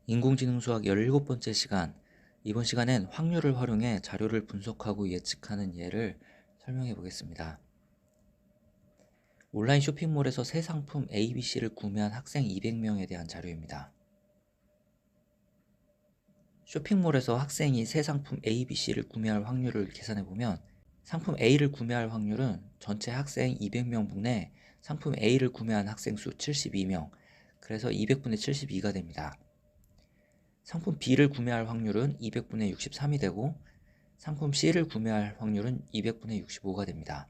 인공지능 수학 17번째 시간. 이번 시간엔 확률을 활용해 자료를 분석하고 예측하는 예를 설명해 보겠습니다. 온라인 쇼핑몰에서 새 상품 ABC를 구매한 학생 200명에 대한 자료입니다. 쇼핑몰에서 학생이 새 상품 ABC를 구매할 확률을 계산해 보면 상품 A를 구매할 확률은 전체 학생 200명분의 상품 A를 구매한 학생 수 72명, 그래서 200분의 72가 됩니다. 상품 B를 구매할 확률은 200분의 63이 되고 상품 C를 구매할 확률은 200분의 65가 됩니다.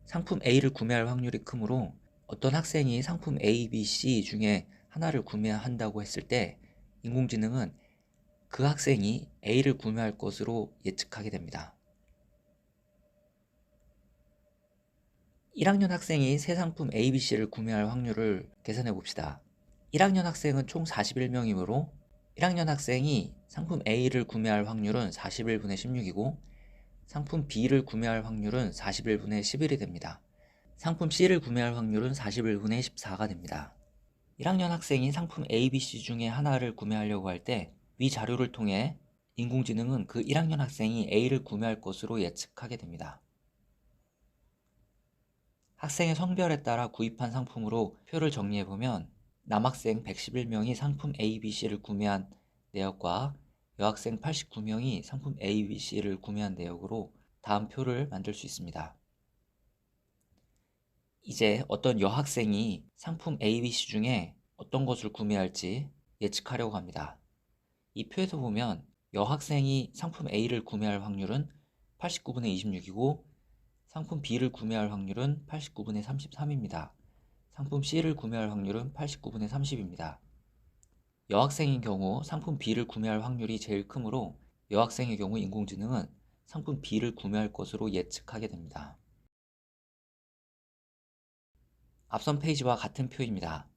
상품 A를 구매할 확률이 크므로 어떤 학생이 상품 A, B, C 중에 하나를 구매한다고 했을 때 인공지능은 그 학생이 A를 구매할 것으로 예측하게 됩니다. 1학년 학생이 새 상품 A, B, C를 구매할 확률을 계산해 봅시다. 1학년 학생은 총 41명이므로 1학년 학생이 상품 A를 구매할 확률은 41분의 16이고 상품 B를 구매할 확률은 41분의 11이 됩니다. 상품 C를 구매할 확률은 41분의 14가 됩니다. 1학년 학생이 상품 A, B, C 중에 하나를 구매하려고 할 때 위 자료를 통해 인공지능은 그 1학년 학생이 A를 구매할 것으로 예측하게 됩니다. 학생의 성별에 따라 구입한 상품으로 표를 정리해보면 남학생 111명이 상품 A, B, C를 구매한 내역과 여학생 89명이 상품 A, B, C를 구매한 내역으로 다음 표를 만들 수 있습니다. 이제 어떤 여학생이 상품 A, B, C 중에 어떤 것을 구매할지 예측하려고 합니다. 이 표에서 보면 여학생이 상품 A를 구매할 확률은 89분의 26이고 상품 B를 구매할 확률은 89분의 33입니다. 상품 C를 구매할 확률은 89분의 30입니다. 여학생인 경우 상품 B를 구매할 확률이 제일 크므로 여학생의 경우 인공지능은 상품 B를 구매할 것으로 예측하게 됩니다. 앞선 페이지와 같은 표입니다.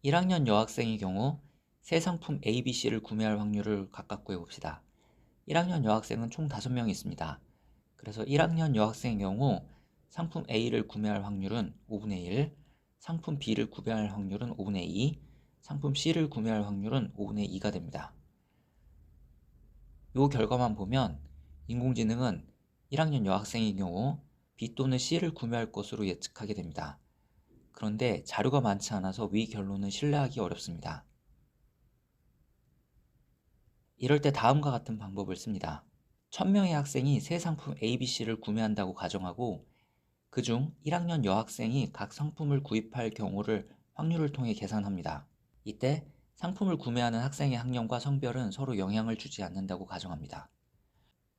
1학년 여학생의 경우 새 상품 A, B, C를 구매할 확률을 각각 구해봅시다. 1학년 여학생은 총 5명이 있습니다. 그래서 1학년 여학생의 경우 상품 A를 구매할 확률은 5분의 1, 상품 B를 구매할 확률은 5분의 2, 상품 C를 구매할 확률은 5분의 2가 됩니다. 이 결과만 보면 인공지능은 1학년 여학생의 경우 B 또는 C를 구매할 것으로 예측하게 됩니다. 그런데 자료가 많지 않아서 위 결론은 신뢰하기 어렵습니다. 이럴 때 다음과 같은 방법을 씁니다. 1000명의 학생이 새 상품 ABC를 구매한다고 가정하고 그중 1학년 여학생이 각 상품을 구입할 경우를 확률을 통해 계산합니다. 이때 상품을 구매하는 학생의 학년과 성별은 서로 영향을 주지 않는다고 가정합니다.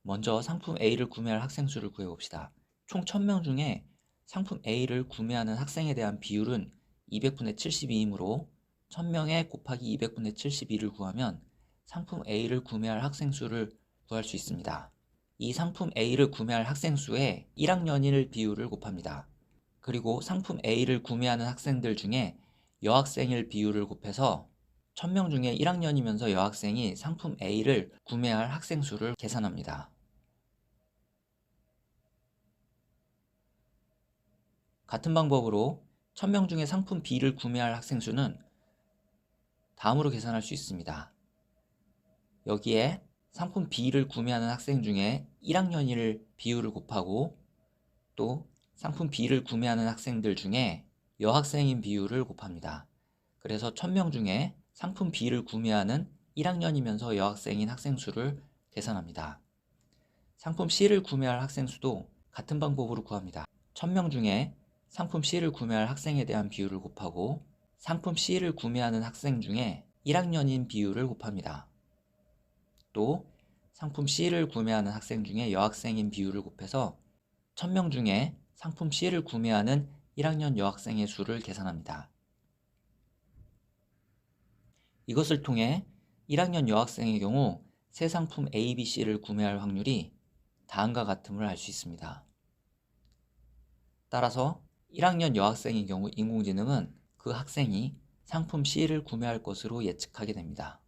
먼저 상품 A를 구매할 학생 수를 구해봅시다. 총 1000명 중에 상품 A를 구매하는 학생에 대한 비율은 200분의 72이므로 1000명에 곱하기 200분의 72를 구하면 상품 A를 구매할 학생 수를 구할 수 있습니다. 이 상품 A를 구매할 학생 수에 1학년일 비율을 곱합니다. 그리고 상품 A를 구매하는 학생들 중에 여학생일 비율을 곱해서 1000명 중에 1학년이면서 여학생이 상품 A를 구매할 학생 수를 계산합니다. 같은 방법으로 1000명 중에 상품 B를 구매할 학생 수는 다음으로 계산할 수 있습니다. 여기에 상품 B를 구매하는 학생 중에 1학년일 비율을 곱하고 또 상품 B를 구매하는 학생들 중에 여학생인 비율을 곱합니다. 그래서 1000명 중에 상품 B를 구매하는 1학년이면서 여학생인 학생 수를 계산합니다. 상품 C를 구매할 학생 수도 같은 방법으로 구합니다. 1000명 중에 상품 C를 구매할 학생에 대한 비율을 곱하고 상품 C를 구매하는 학생 중에 1학년인 비율을 곱합니다. 또 상품 C를 구매하는 학생 중에 여학생인 비율을 곱해서 1000명 중에 상품 C를 구매하는 1학년 여학생의 수를 계산합니다. 이것을 통해 1학년 여학생의 경우 새 상품 A, B, C를 구매할 확률이 다음과 같음을 알 수 있습니다. 따라서 1학년 여학생의 경우 인공지능은 그 학생이 상품 C를 구매할 것으로 예측하게 됩니다.